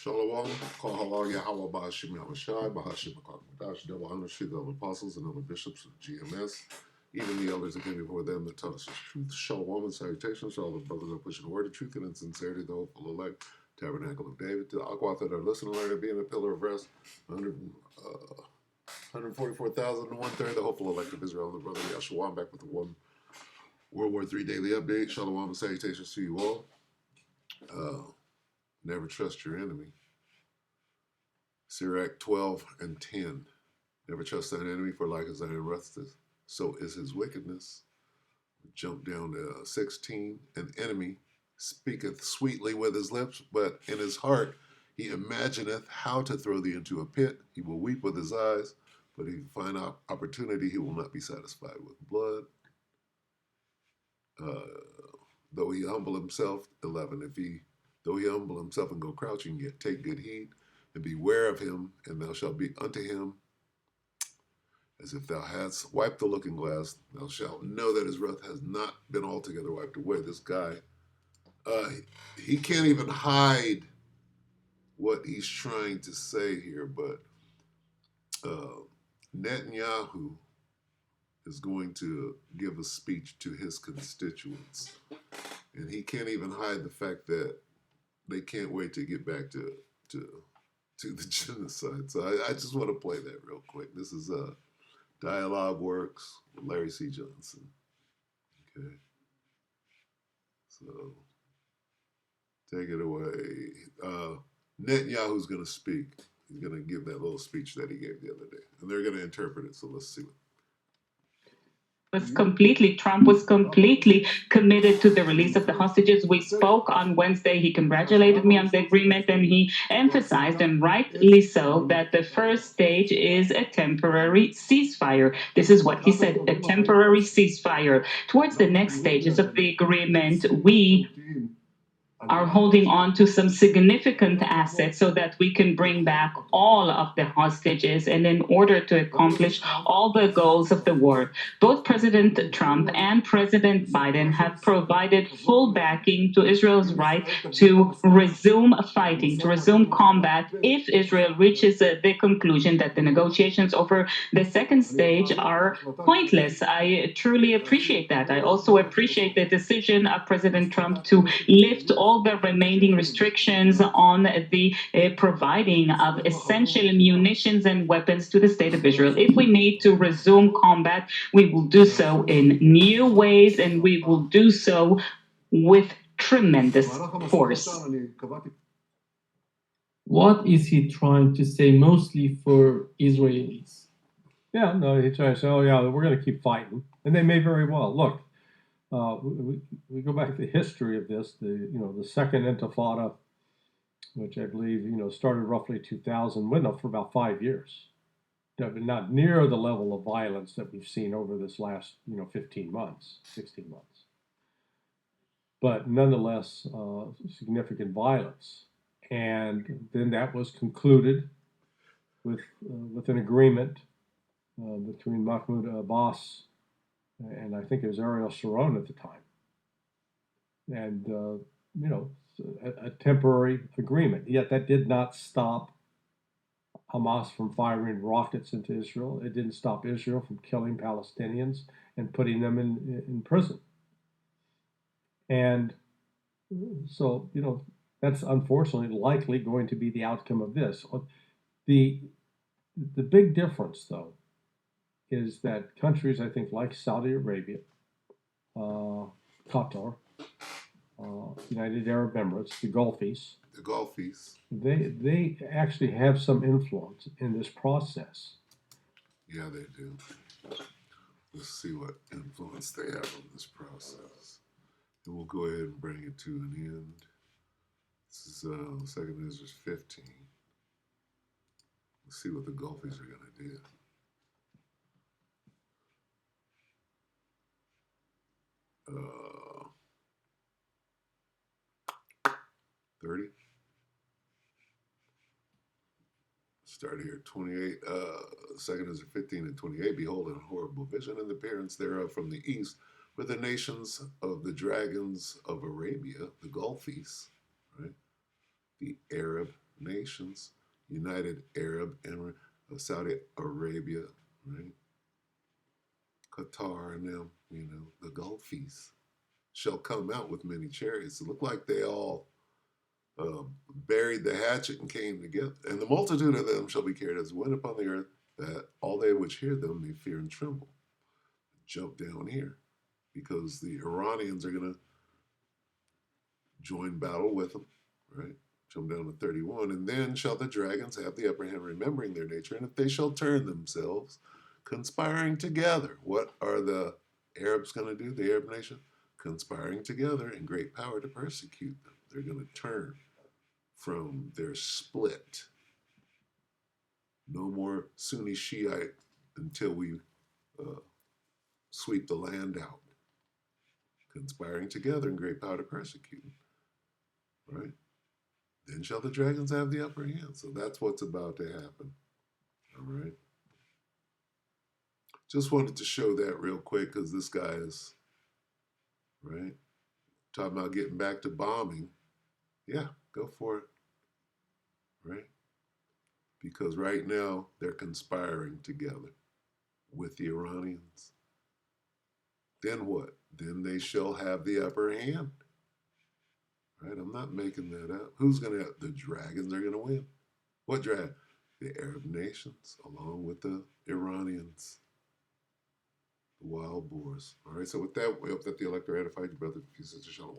Shalom, call halal Yahweh Ba'ashim Yahushai, Ba'ashim Akakmadash, double honor to the apostles and other bishops of GMS, even the elders that came before them that taught us the truth. Shalom and salutations to all the brothers that are pushing the word of truth and in sincerity, the hopeful elect, Tabernacle of David, to the Aquath that are listening, learning, being a pillar of rest, 144,000 and 1/3, the hopeful elect of Israel, and the brother Yahshua. I'm back with the one WW3 Daily Update. Shalom and salutations to you all. Never trust your enemy. Sirach 12:10. Never trust thine enemy, for like as thine rusteth, so is his wickedness. Jump down to 16. An enemy speaketh sweetly with his lips, but in his heart he imagineth how to throw thee into a pit. He will weep with his eyes, but if he find opportunity, he will not be satisfied with blood. Though he humble himself, 11. Though he humble himself and go crouching, yet take good heed, and beware of him, and thou shalt be unto him as if thou hadst wiped the looking glass. Thou shalt know that his wrath has not been altogether wiped away. This guy, he can't even hide what he's trying to say here, but Netanyahu is going to give a speech to his constituents, and he can't even hide the fact that they can't wait to get back to the genocide. So I just want to play that real quick. This is Dialogue Works with Larry C. Johnson. Okay. So take it away. Netanyahu's going to speak. He's going to give that little speech that he gave the other day. And they're going to interpret it. So let's see what. Trump was completely committed to the release of the hostages. We spoke on Wednesday. He congratulated me on the agreement, and he emphasized, and rightly so, that the first stage is a temporary ceasefire. This is what he said, a temporary ceasefire. Towards the next stages of the agreement, we are holding on to some significant assets so that we can bring back all of the hostages, and in order to accomplish all the goals of the war. Both President Trump and President Biden have provided full backing to Israel's right to resume fighting, to resume combat, if Israel reaches the conclusion that the negotiations over the second stage are pointless. I truly appreciate that. I also appreciate the decision of President Trump to lift all the remaining restrictions on the providing of essential munitions and weapons to the state of Israel. If we need to resume combat, we will do so in new ways, and we will do so with tremendous force. What is he trying to say mostly for Israelis? Yeah, no, he's trying to say, oh yeah, we're going to keep fighting, and they may very well. Look, we go back to the history of this. The Second Intifada, which I believe started roughly 2000, went up for about 5 years. Not near the level of violence that we've seen over this last 15 months, 16 months, but nonetheless significant violence. And then that was concluded with an agreement between Mahmoud Abbas and I think it was Ariel Sharon at the time, and a temporary agreement. Yet that did not stop Hamas from firing rockets into Israel. It didn't stop Israel from killing Palestinians and putting them in prison. And so that's unfortunately likely going to be the outcome of this. The big difference, though, is that countries, I think, like Saudi Arabia, Qatar, United Arab Emirates, the Gulfies, they actually have some influence in this process. Yeah, they do. Let's see what influence they have on this process. And we'll go ahead and bring it to an end. This is 2nd Ezra 15. Let's see what the Gulfies are going to do. 30. Start here at 28. 2nd Ezra 15 and 28. Behold, a horrible vision and the appearance thereof from the east, with the nations of the dragons of Arabia, the Gulfies, right? the Arab nations, United Arab Emirates, Saudi Arabia, right? Qatar and them, the Gulfies, shall come out with many chariots. It looked like they all buried the hatchet and came together. And the multitude of them shall be carried as wind upon the earth, that all they which hear them may fear and tremble. Jump down here, because the Iranians are going to join battle with them, right? Jump down to 31. And then shall the dragons have the upper hand, remembering their nature, and if they shall turn themselves, conspiring together. What are the Arabs going to do, the Arab nation? Conspiring together in great power to persecute them. They're going to turn from their split. No more Sunni Shiite until we sweep the land out. Conspiring together in great power to persecute them. Right? Then shall the dragons have the upper hand. So that's what's about to happen. All right. Just wanted to show that real quick because this guy is, right, talking about getting back to bombing. Yeah, go for it. Right? Because right now they're conspiring together with the Iranians. Then what? Then they shall have the upper hand. Right? I'm not making that up. Who's going to have? The dragons are going to win. What dragon? The Arab nations, along with the Iranians, the wild boars. All right, so with that, we hope that the elector edified your brother, sister, shalom.